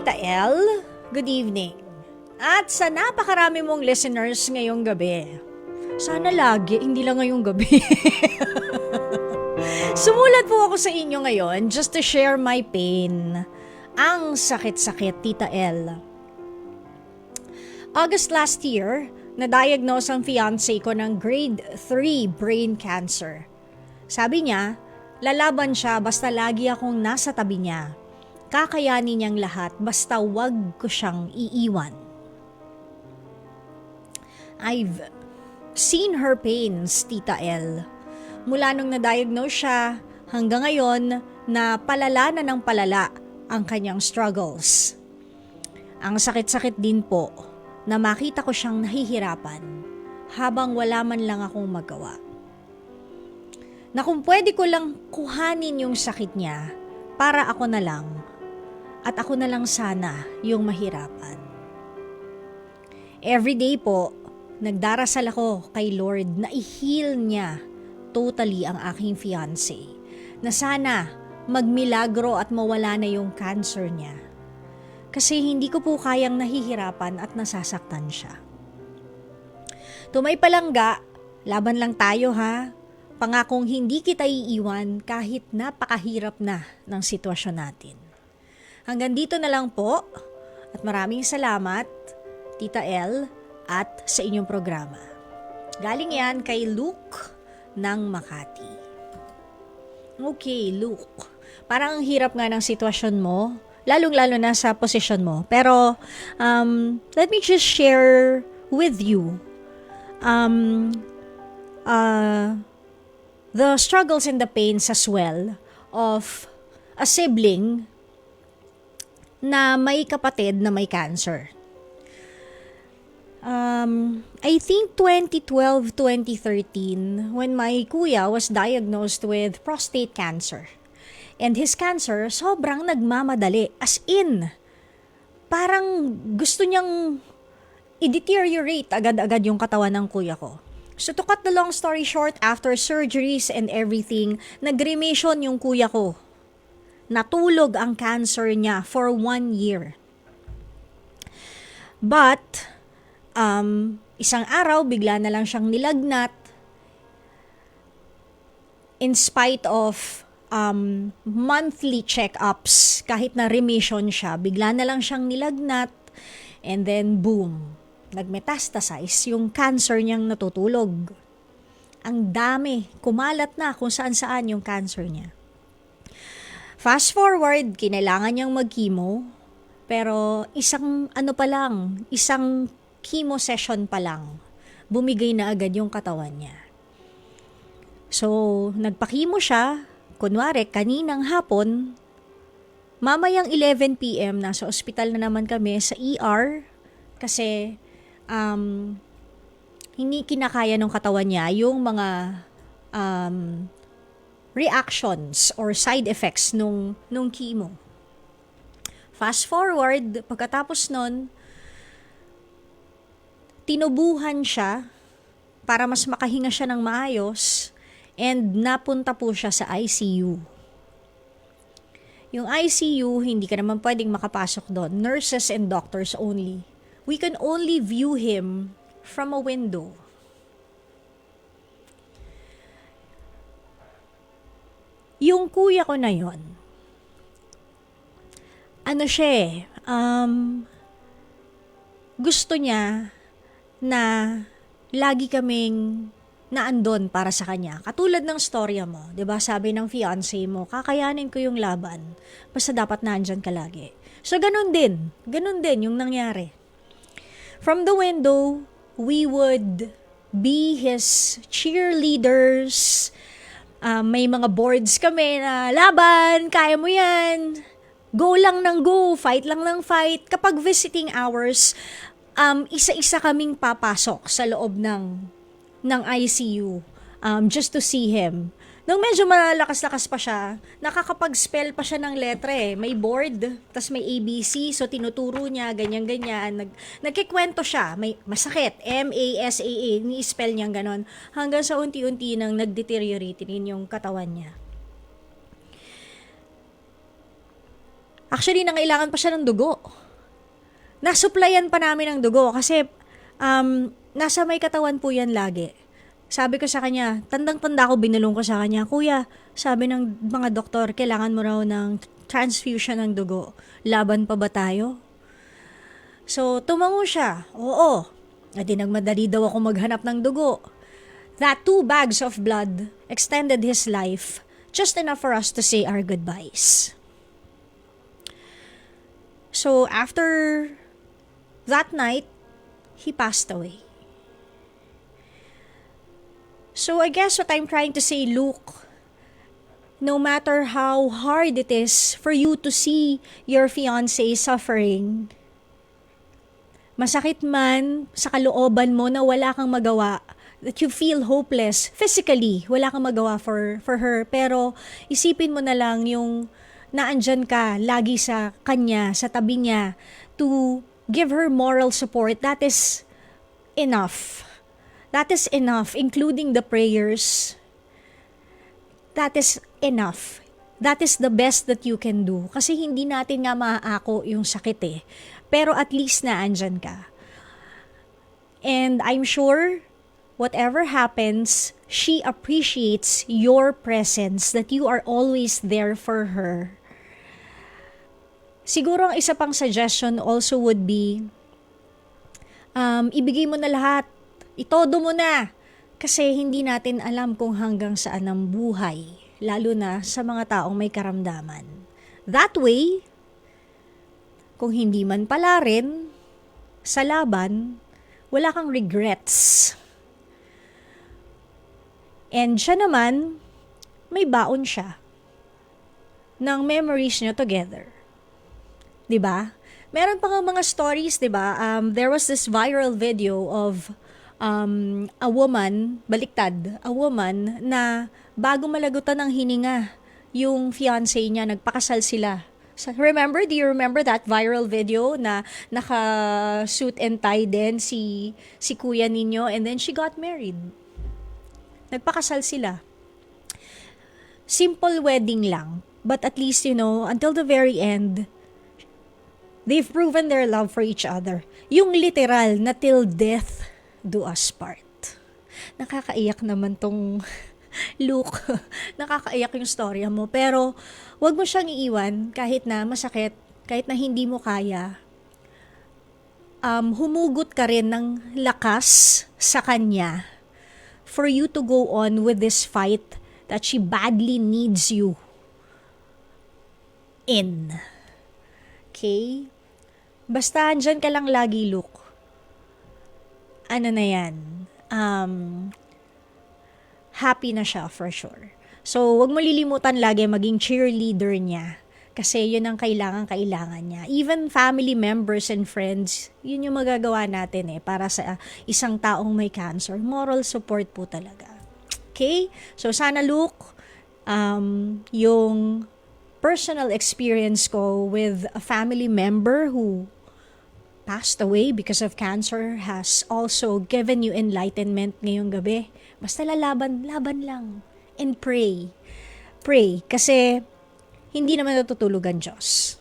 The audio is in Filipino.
Tita Elle, good evening. At sa napakarami mong listeners ngayong gabi. Sana lagi, hindi lang ngayong gabi. Sumulat po ako sa inyo ngayon just to share my pain. Ang sakit-sakit, Tita Elle. August last year, na-diagnose ang fiancé ko ng grade 3 brain cancer. Sabi niya, lalaban siya basta lagi akong nasa tabi niya. Kakayanin niyang lahat basta wag ko siyang iiwan. I've seen her pains, Tita Elle. Mula nung na-diagnose siya hanggang ngayon na palala na ng palala ang kanyang struggles. Ang sakit-sakit din po na makita ko siyang nahihirapan habang wala man lang akong magawa. Na kung pwede ko lang kuhanin yung sakit niya para ako na lang at ako na lang sana yung mahirapan. Everyday po, nagdarasal ako kay Lord na i-heal niya totally ang aking fiancé. Na sana magmilagro at mawala na yung cancer niya. Kasi hindi ko po kayang nahihirapan at nasasaktan siya. Tumay palangga, laban lang tayo ha. Pangakong hindi kita iiwan kahit napakahirap na ng sitwasyon natin. Hanggang dito na lang po at maraming salamat, Tita Elle, at sa inyong programa. Galing yan kay Luke ng Makati. Okay, Luke. Parang ang hirap nga ng sitwasyon mo, lalong-lalo na sa posisyon mo. Pero let me just share with you the struggles and the pains as well of a sibling na may kapatid na may cancer. I think 2012, 2013, when my kuya was diagnosed with prostate cancer. And his cancer, sobrang nagmamadali. As in, parang gusto niyang i-deteriorate agad-agad yung katawan ng kuya ko. So to cut the long story short, after surgeries and everything, nag-remission yung kuya ko. Natulog ang cancer niya for 1 year. But, isang araw, bigla na lang siyang nilagnat. In spite of monthly check-ups, kahit na remission siya, bigla na lang siyang nilagnat. And then, boom, nagmetastasize yung cancer niyang natutulog. Ang dami, kumalat na kung saan-saan yung cancer niya. Fast forward, kinailangan niyang mag-chemo, pero isang chemo session pa lang, bumigay na agad yung katawan niya. So, nagpa-chemo siya, kunwari, kaninang hapon, mamayang 11 p.m. nasa ospital na naman kami sa ER, kasi hindi kinakaya ng katawan niya yung mga reactions or side effects nung chemo. Fast forward, pagkatapos nun, tinubuhan siya para mas makahinga siya ng maayos and napunta po siya sa ICU. Yung ICU, hindi ka naman pwedeng makapasok doon. Nurses and doctors only. We can only view him from a window. Yung kuya ko na yon, gusto niya na lagi kaming naandon para sa kanya. Katulad ng storya mo, 'di ba? Sabi ng fiancé mo, kakayanin ko yung laban. Basta dapat nandyan ka lagi. So ganun din yung nangyari. From the window, we would be his cheerleaders. May mga boards kami na laban, kaya mo yan. Go lang ng go, fight lang ng fight. Kapag visiting hours, isa-isa kaming papasok sa loob ng ICU just to see him. Nung medyo malakas-lakas pa siya, nakakapag-spell pa siya ng letra eh. May board, tas may ABC, so tinuturo niya, ganyan-ganyan. Nagkikwento siya, may masakit, M-A-S-A-A, ni-spell niyang ganon. Hanggang sa unti-unti nang nag-deteriorate rin yung katawan niya. Actually, nangailangan pa siya ng dugo. Nasupplyan pa namin ng dugo kasi nasa may katawan po yan lagi. Sabi ko sa kanya, tandang-tanda ko, binulong ko sa kanya, Kuya, sabi ng mga doktor, kailangan mo raw ng transfusion ng dugo. Laban pa ba tayo? So, tumango siya. Oo. At nagmadali daw ako maghanap ng dugo. That 2 bags of blood extended his life just enough for us to say our goodbyes. So, after that night, he passed away. So, I guess what I'm trying to say, Luke, no matter how hard it is for you to see your fiancé suffering, masakit man sa kalooban mo na wala kang magawa, that you feel hopeless physically, wala kang magawa for her, pero isipin mo na lang yung naandyan ka lagi sa kanya, sa tabi niya, to give her moral support. That is enough. That is enough, including the prayers. That is enough. That is the best that you can do. Kasi hindi natin nga maaako yung sakit eh. Pero at least naandyan ka. And I'm sure, whatever happens, she appreciates your presence, that you are always there for her. Siguro ang isa pang suggestion also would be, ibigay mo na lahat. Itodo mo na. Kasi hindi natin alam kung hanggang saan ang buhay, lalo na sa mga taong may karamdaman. That way, kung hindi man pala rin, sa laban, wala kang regrets. And siya naman, may baon siya ng memories niyo together. 'Di ba? Meron pa nga mga stories, 'di ba? There was this viral video of a woman, baliktad, a woman na bago malagutan ng hininga yung fiancé niya, nagpakasal sila. So, remember, do you remember that viral video na naka-suit and tie din si kuya ninyo, and then she got married. Nagpakasal sila. Simple wedding lang, but at least, until the very end, they've proven their love for each other. Yung literal na till death do us part. Nakakaiyak naman tong Luke. Nakakaiyak yung storya mo. Pero, wag mo siyang iiwan kahit na masakit, kahit na hindi mo kaya. Humugot ka rin ng lakas sa kanya for you to go on with this fight that she badly needs you in. Okay? Basta andyan ka lang lagi, Luke. Ano na yan? Happy na siya for sure. So, wag mo lilimutan lagi maging cheerleader niya. Kasi yun ang kailangan niya. Even family members and friends, yun yung magagawa natin para sa isang taong may cancer. Moral support po talaga. Okay? So, sana Luke, yung personal experience ko with a family member who passed away because of cancer has also given you enlightenment ngayong gabi. Basta laban lang. And pray. Pray. Kasi hindi naman natutulog ang Diyos.